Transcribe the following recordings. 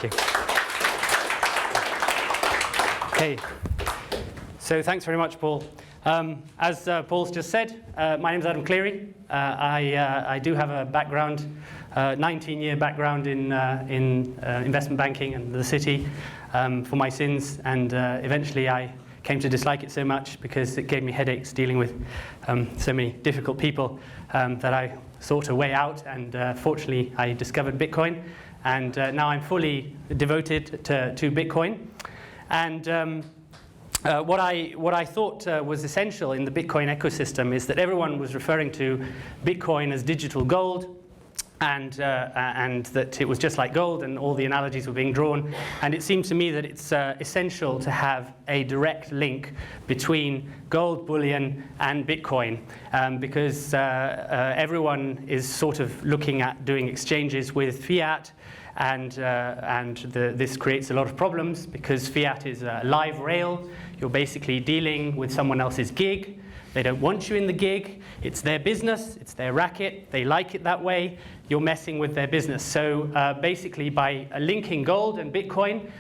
Thank you. Okay. So thanks very much, Paul. As Paul's just said, my name is Adam Cleary. I do have a background, 19-year background in investment banking and the city for my sins, and eventually I came to dislike it so much because it gave me headaches dealing with so many difficult people that I sought a way out, and fortunately I discovered Bitcoin, and now I'm fully devoted to Bitcoin. And what I thought was essential in the Bitcoin ecosystem is that everyone was referring to Bitcoin as digital gold, and that it was just like gold, and all the analogies were being drawn. And it seemed to me that it's essential to have a direct link between gold, bullion, and Bitcoin, because everyone is sort of looking at doing exchanges with fiat, and this creates a lot of problems because fiat is a live rail. You're basically dealing with someone else's gig. They don't want you in the gig. It's their business. It's their racket. They like it that way. You're messing with their business. So basically, by linking gold and Bitcoin,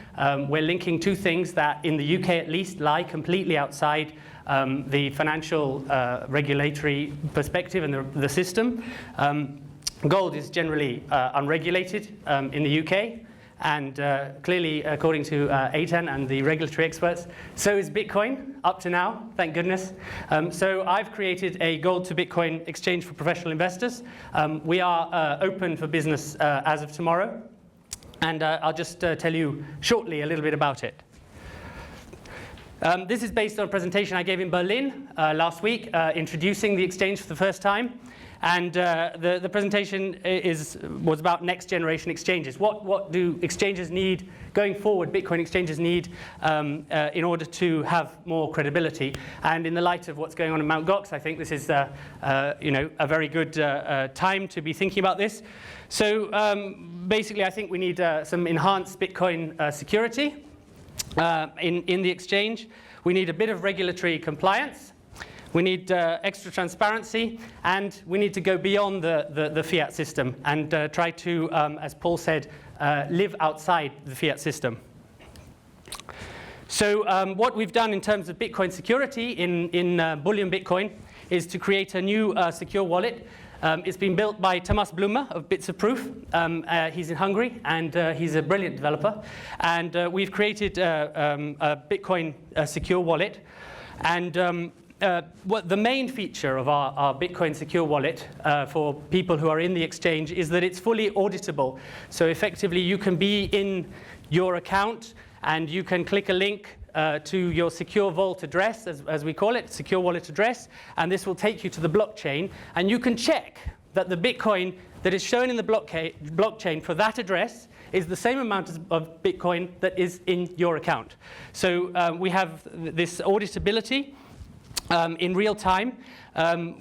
we're linking two things that, in the UK at least, lie completely outside the financial regulatory perspective and the system. Gold is generally unregulated in the UK. And clearly, according to Eitan and the regulatory experts, so is Bitcoin up to now, thank goodness. So I've created a gold to Bitcoin exchange for professional investors. We are open for business as of tomorrow. And I'll just tell you shortly a little bit about it. This is based on a presentation I gave in Berlin last week, introducing the exchange for the first time. And the presentation was about next generation exchanges. What do exchanges need going forward, Bitcoin exchanges need in order to have more credibility? And in the light of what's going on in Mt. Gox, I think this is a very good time to be thinking about this. So basically, I think we need some enhanced Bitcoin security in the exchange. We need a bit of regulatory compliance. We need extra transparency, and we need to go beyond the fiat system and try to, as Paul said, live outside the fiat system. So what we've done in terms of Bitcoin security in Bullion Bitcoin is to create a new secure wallet. It's been built by Thomas Blumer of Bits of Proof. He's in Hungary, and he's a brilliant developer. And we've created a Bitcoin secure wallet. And what the main feature of our Bitcoin secure wallet for people who are in the exchange is that it's fully auditable. So effectively, you can be in your account and you can click a link to your secure vault address, as we call it, secure wallet address, and this will take you to the blockchain, and you can check that the Bitcoin that is shown in the blockchain for that address is the same amount of Bitcoin that is in your account. So we have this auditability in real time.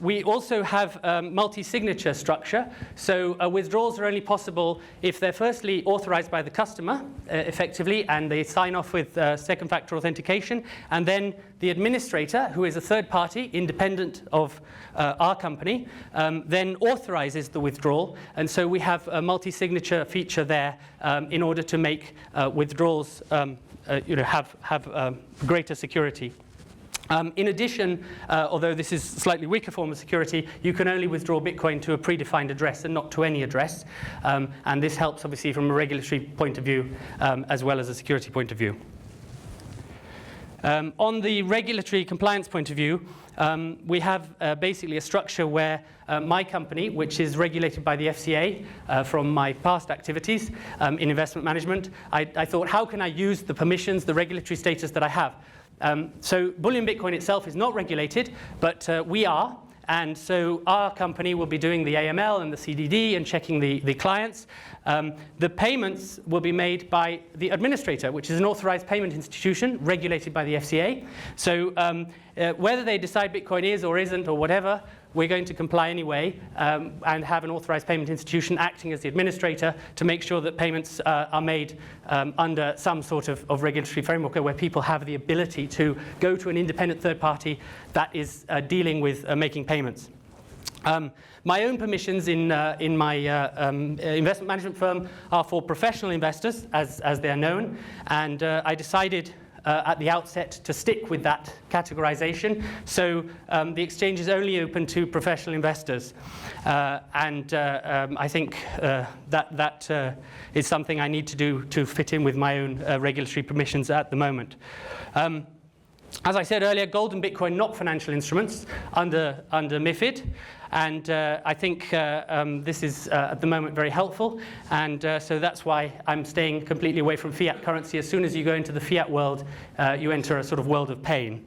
We also have multi-signature structure. So withdrawals are only possible if they're firstly authorized by the customer, effectively, and they sign off with second factor authentication. And then the administrator, who is a third party, independent of our company, then authorizes the withdrawal. And so we have a multi-signature feature there in order to make withdrawals have greater security. In addition, although this is a slightly weaker form of security, you can only withdraw Bitcoin to a predefined address and not to any address. And this helps, obviously, from a regulatory point of view as well as a security point of view. On the regulatory compliance point of view, we have basically a structure where my company, which is regulated by the FCA from my past activities in investment management, I thought, how can I use the permissions, the regulatory status that I have? So Bullion Bitcoin itself is not regulated, but we are. And so our company will be doing the AML and the CDD and checking the clients. The payments will be made by the administrator, which is an authorized payment institution regulated by the FCA. So whether they decide Bitcoin is or isn't or whatever, we're going to comply anyway and have an authorized payment institution acting as the administrator to make sure that payments are made under some sort of regulatory framework where people have the ability to go to an independent third party that is dealing with making payments. My own permissions in my investment management firm are for professional investors, as they are known, and I decided at the outset to stick with that categorization. So the exchange is only open to professional investors. I think that is something I need to do to fit in with my own regulatory permissions at the moment. As I said earlier, gold and Bitcoin not financial instruments under MiFID. And I think this is at the moment very helpful, and so that's why I'm staying completely away from fiat currency. As soon as you go into the fiat world, you enter a sort of world of pain.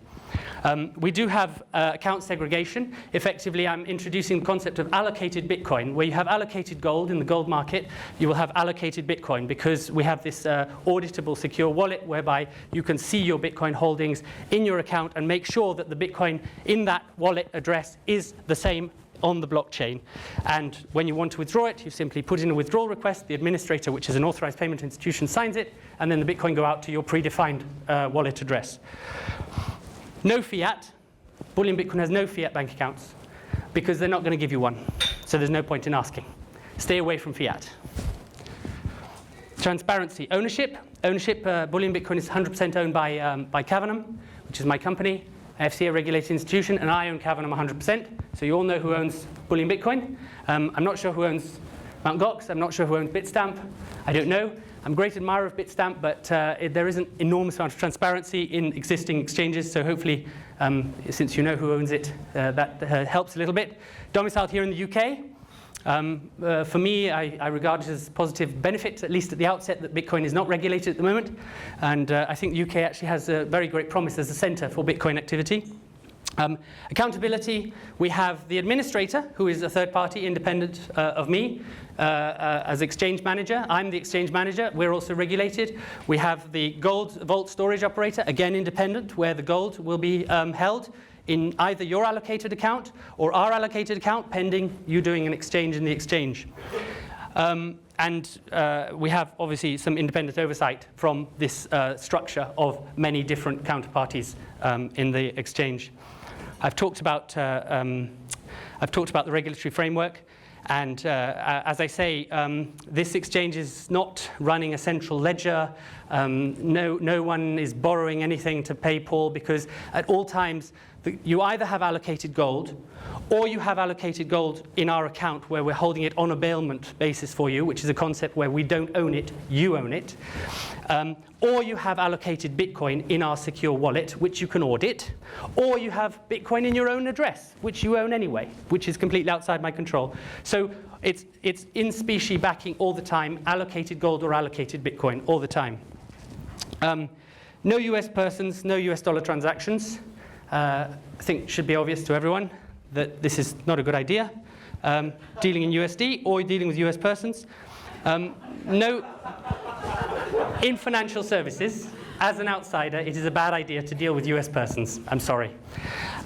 We do have account segregation. Effectively, I'm introducing the concept of allocated Bitcoin. Where you have allocated gold in the gold market, you will have allocated Bitcoin, because we have this auditable secure wallet whereby you can see your Bitcoin holdings in your account and make sure that the Bitcoin in that wallet address is the same on the blockchain. And when you want to withdraw it, you simply put in a withdrawal request, the administrator, which is an authorized payment institution, signs it, and then the Bitcoin go out to your predefined wallet address. No fiat. Bullion Bitcoin has no fiat bank accounts because they're not going to give you one. So there's no point in asking. Stay away from fiat. Transparency. Ownership. Bullion Bitcoin is 100% owned by Cavanham, which is my company. FCA regulated institution, and I own Cavanham 100%. So you all know who owns Bullion Bitcoin. I'm not sure who owns Mt. Gox. I'm not sure who owns Bitstamp. I don't know. I'm a great admirer of Bitstamp, but there is an enormous amount of transparency in existing exchanges. So hopefully, since you know who owns it, that helps a little bit. Domiciled here in the UK. For me, I regard it as a positive benefit, at least at the outset, that Bitcoin is not regulated at the moment. And I think the UK actually has a very great promise as a center for Bitcoin activity. Accountability, we have the administrator, who is a third party independent of me as exchange manager. I'm the exchange manager. We're also regulated. We have the gold vault storage operator, again independent, where the gold will be held in either your allocated account or our allocated account, pending you doing an exchange in the exchange. We have obviously some independent oversight from this structure of many different counterparties in the exchange. I've talked about the regulatory framework, and as I say, this exchange is not running a central ledger. No one is borrowing anything to pay Paul, because at all times you either have allocated gold, or you have allocated gold in our account where we're holding it on a bailment basis for you, which is a concept where we don't own it, you own it. Or you have allocated Bitcoin in our secure wallet, which you can audit. Or you have Bitcoin in your own address, which you own anyway, which is completely outside my control. So it's in specie backing all the time, allocated gold or allocated Bitcoin all the time. No US persons, no US dollar transactions. I think it should be obvious to everyone that this is not a good idea. Dealing in USD or dealing with US persons. No, in financial services, as an outsider, it is a bad idea to deal with US persons. I'm sorry.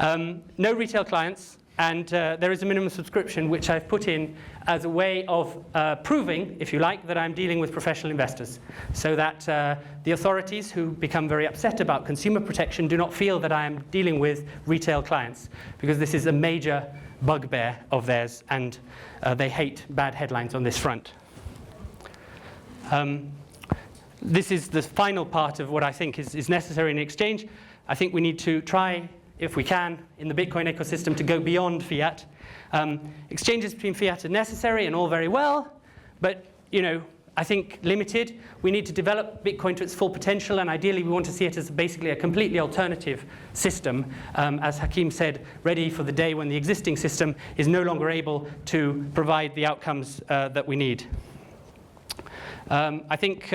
No retail clients, and there is a minimum subscription, which I've put in as a way of proving, if you like, that I'm dealing with professional investors, so that the authorities who become very upset about consumer protection do not feel that I am dealing with retail clients, because this is a major bugbear of theirs, and they hate bad headlines on this front. This is the final part of what I think is necessary in exchange. I think we need to try, if we can, in the Bitcoin ecosystem, to go beyond fiat. Exchanges between fiat are necessary and all very well, but I think limited. We need to develop Bitcoin to its full potential, and ideally we want to see it as basically a completely alternative system, as Hakeem said, ready for the day when the existing system is no longer able to provide the outcomes that we need. I think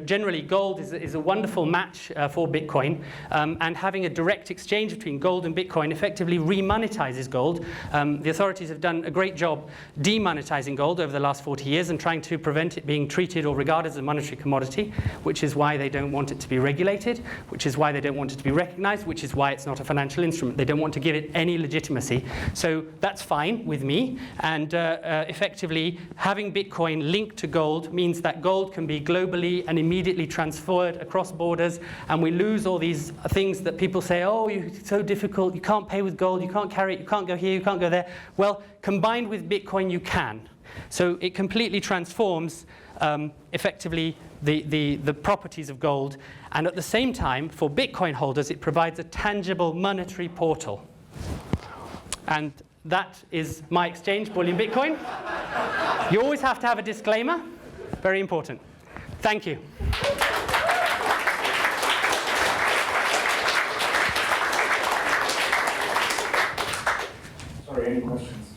generally gold is a wonderful match for Bitcoin, and having a direct exchange between gold and Bitcoin effectively remonetizes gold. The authorities have done a great job demonetizing gold over the last 40 years and trying to prevent it being treated or regarded as a monetary commodity, which is why they don't want it to be regulated, which is why they don't want it to be recognized, which is why it's not a financial instrument. They don't want to give it any legitimacy. So that's fine with me, and effectively having Bitcoin linked to gold means that gold can be globally and immediately transferred across borders, and we lose all these things that people say, oh, it's so difficult, you can't pay with gold, you can't carry it, you can't go here, you can't go there. Well, combined with Bitcoin, you can. So it completely transforms effectively the properties of gold, and at the same time, for Bitcoin holders, it provides a tangible monetary portal. And that is my exchange, Bullion Bitcoin. You always have to have a disclaimer. Very important. Thank you. Sorry, any questions?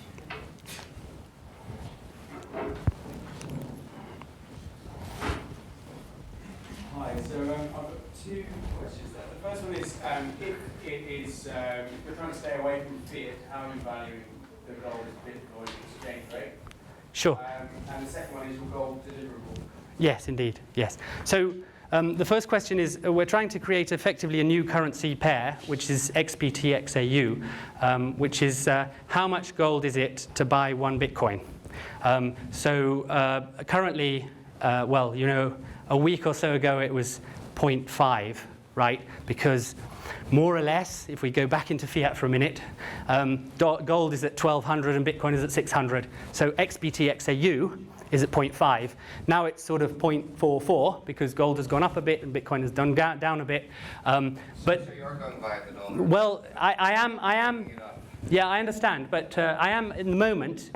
Hi, so I've got two questions there. The first one is, if it is, if you're trying to stay away from fiat, how are you valuing the gold as Bitcoin exchange rate? Sure. And the second one is, your gold deliverable? Yes, indeed, yes. So the first question is, we're trying to create effectively a new currency pair, which is XBT-XAU, which is how much gold is it to buy one Bitcoin? Currently, well, you know, a week or so ago it was 0.5, right? Because more or less, if we go back into fiat for a minute, gold is at 1,200 and Bitcoin is at 600. So XBT-XAU is at 0.5. Now it's sort of 0.44 because gold has gone up a bit and Bitcoin has done down a bit. So you're going by the dollar? Well, I am. Yeah, I understand, but I am in the moment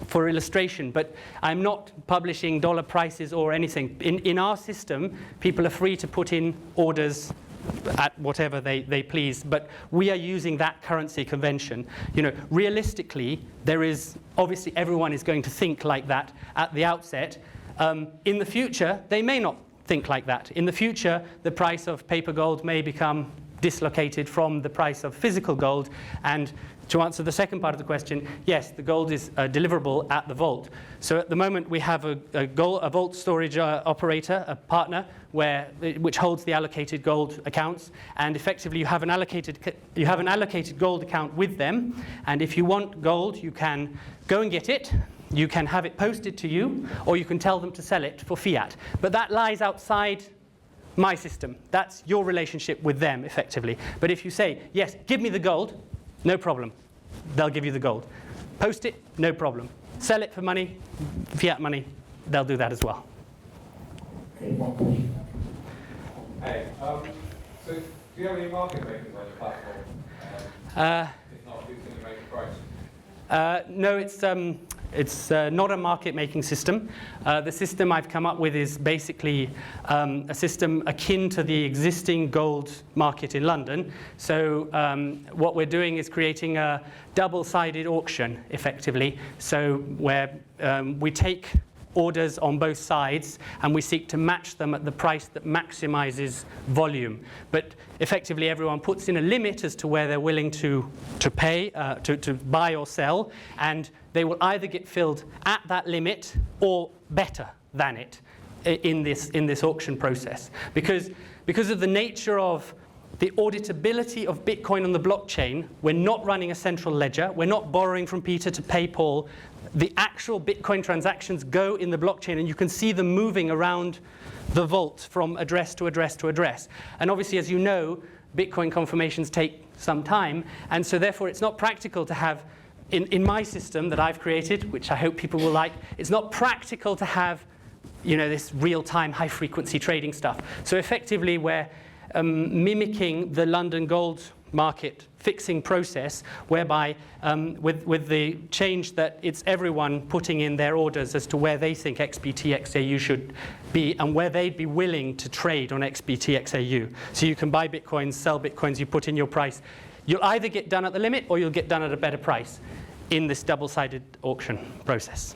for illustration, but I'm not publishing dollar prices or anything. In our system, people are free to put in orders at whatever they please, but we are using that currency convention. You know, realistically, there is obviously everyone is going to think like that at the outset. In the future, they may not think like that. In the future, the price of paper gold may become dislocated from the price of physical gold. And to answer the second part of the question, yes, the gold is deliverable at the vault. So at the moment we have a vault storage operator, a partner, which holds the allocated gold accounts, and effectively you have an allocated gold account with them. And if you want gold, you can go and get it. You can have it posted to you, or you can tell them to sell it for fiat. But that lies outside my system. That's your relationship with them, effectively. But if you say, yes, give me the gold, no problem. They'll give you the gold. Post it, no problem. Sell it for money, fiat money, they'll do that as well. Okay, one question. Hey, so do you have any market makers on your platform? If not, who's going to make the price? No, it's not a market-making system. The system I've come up with is basically a system akin to the existing gold market in London. So what we're doing is creating a double-sided auction, effectively. So where we take orders on both sides and we seek to match them at the price that maximizes volume. But effectively everyone puts in a limit as to where they're willing to pay, to buy or sell, and they will either get filled at that limit or better than it in this auction process. Because of the nature of the auditability of Bitcoin on the blockchain, we're not running a central ledger, we're not borrowing from Peter to pay Paul. The actual Bitcoin transactions go in the blockchain, and you can see them moving around the vault from address to address to address. And obviously, as you know, Bitcoin confirmations take some time, and so therefore it's not practical to have, in my system that I've created, which I hope people will like, it's not practical to have, you know, this real-time high-frequency trading stuff. So effectively, we're mimicking the London gold market fixing process, whereby with the change that it's everyone putting in their orders as to where they think XBT-XAU should be and where they'd be willing to trade on XBT-XAU. So you can buy Bitcoins, sell Bitcoins, you put in your price. You'll either get done at the limit or you'll get done at a better price in this double-sided auction process.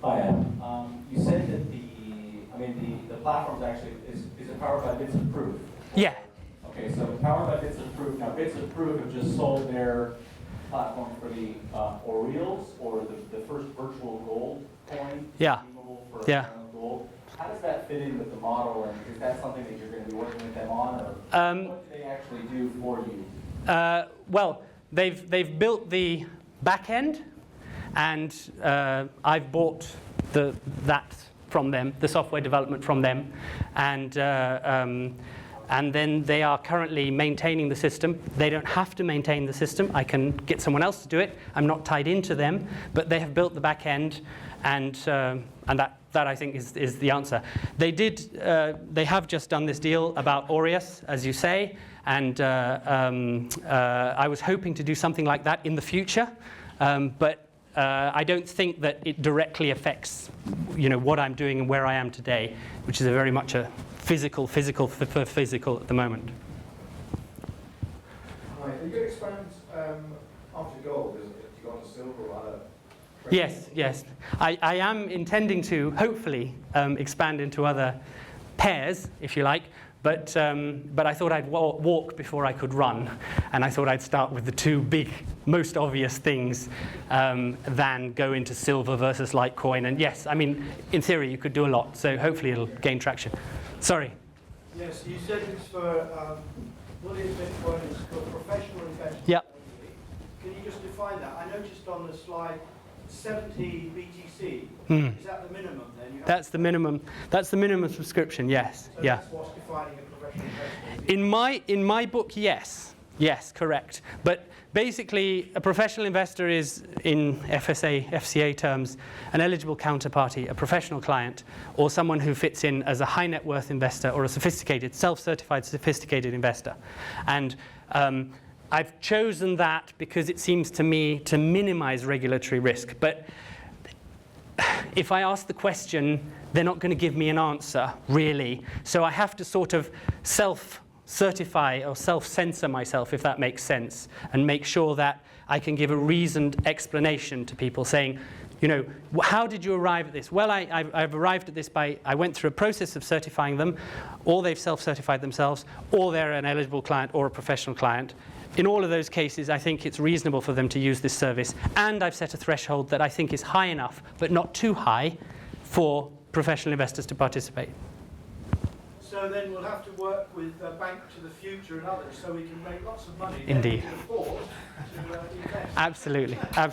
Hi, Adam. You said that the platform actually is it powered by Bits of Proof? Yeah. Okay, so powered by Bits of Proof. Now, Bits of Proof have just sold their platform for the Orioles, or the first virtual gold coin. Yeah. For yeah. Gold. How does that fit in with the model, and is that something that you're going to be working with them on, or what do they actually do for you? Well, they've built the back end, and I've bought that from them, the software development from them, and then they are currently maintaining the system. They don't have to maintain the system. I can get someone else to do it. I'm not tied into them, but they have built the back end, and that I think is the answer. They have just done this deal about Aureus, as you say, and I was hoping to do something like that in the future, but I don't think that it directly affects, what I'm doing and where I am today, which is very much a physical at the moment. Hi, are you going to expand after gold? Do you go on to silver or other? Yes. I am intending to, hopefully, expand into other pairs, if you like, but I thought I'd walk before I could run, and I thought I'd start with the two big, most obvious things, than go into silver versus Litecoin. And yes, I mean, in theory, you could do a lot, so hopefully it'll gain traction. Sorry. Yes, you said it's for Bullion Bitcoin is for professional investors. Yep. Can you just define that? I noticed on the slide 70 BTC. Is that the minimum then? That's the minimum. That's the minimum subscription. Yes. So Yeah. that's what's defining a professional investor. In my book, yes. Yes, correct. But basically, a professional investor is, in FCA terms, an eligible counterparty, a professional client, or someone who fits in as a high net worth investor or a sophisticated, self-certified sophisticated investor. And I've chosen that because it seems to me to minimize regulatory risk. But if I ask the question, they're not going to give me an answer, really. So I have to sort of self-certify or self-censor myself, if that makes sense, and make sure that I can give a reasoned explanation to people saying, how did you arrive at this? Well, I've arrived at this by, I went through a process of certifying them, or they've self-certified themselves, or they're an eligible client or a professional client. In all of those cases, I think it's reasonable for them to use this service, and I've set a threshold that I think is high enough, but not too high, for professional investors to participate. So then we'll have to work with Bank to the Future and others so we can make lots of money. Indeed. Then we can afford to invest. Absolutely. I'll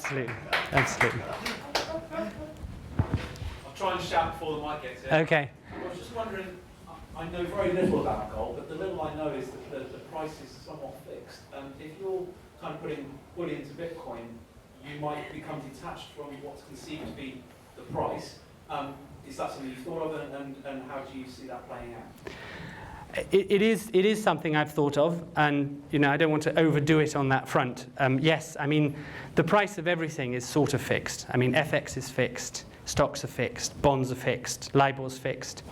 try and shout before the mic gets here. Okay. I was just wondering, I know very little about gold, but the little I know is that the price is somewhat fixed. And if you're kind of putting Bullion into Bitcoin, you might become detached from what's conceived to be the price. Is that something you've thought of, and how do you see that playing out? It is something I've thought of, and I don't want to overdo it on that front. Yes, I mean, the price of everything is sort of fixed. I mean, FX is fixed, stocks are fixed, bonds are fixed, LIBOR's fixed,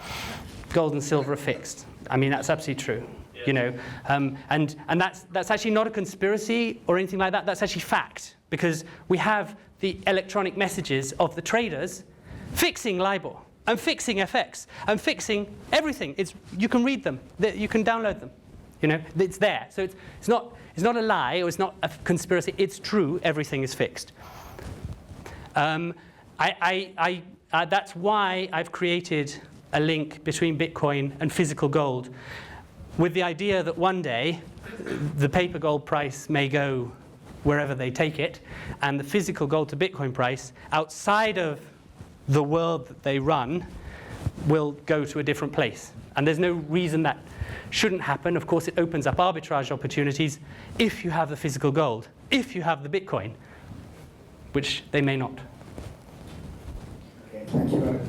gold and silver are fixed. I mean, that's absolutely true. Yeah. And that's actually not a conspiracy or anything like that. That's actually fact, because we have the electronic messages of the traders fixing LIBOR and fixing FX and fixing everything. You can read them. You can download them. It's there. So it's not a lie, or it's not a conspiracy. It's true. Everything is fixed. That's why I've created a link between Bitcoin and physical gold, with the idea that one day the paper gold price may go wherever they take it, and the physical gold to Bitcoin price outside of the world that they run will go to a different place. And there's no reason that shouldn't happen. Of course, it opens up arbitrage opportunities if you have the physical gold, if you have the Bitcoin, which they may not. Okay, thank you.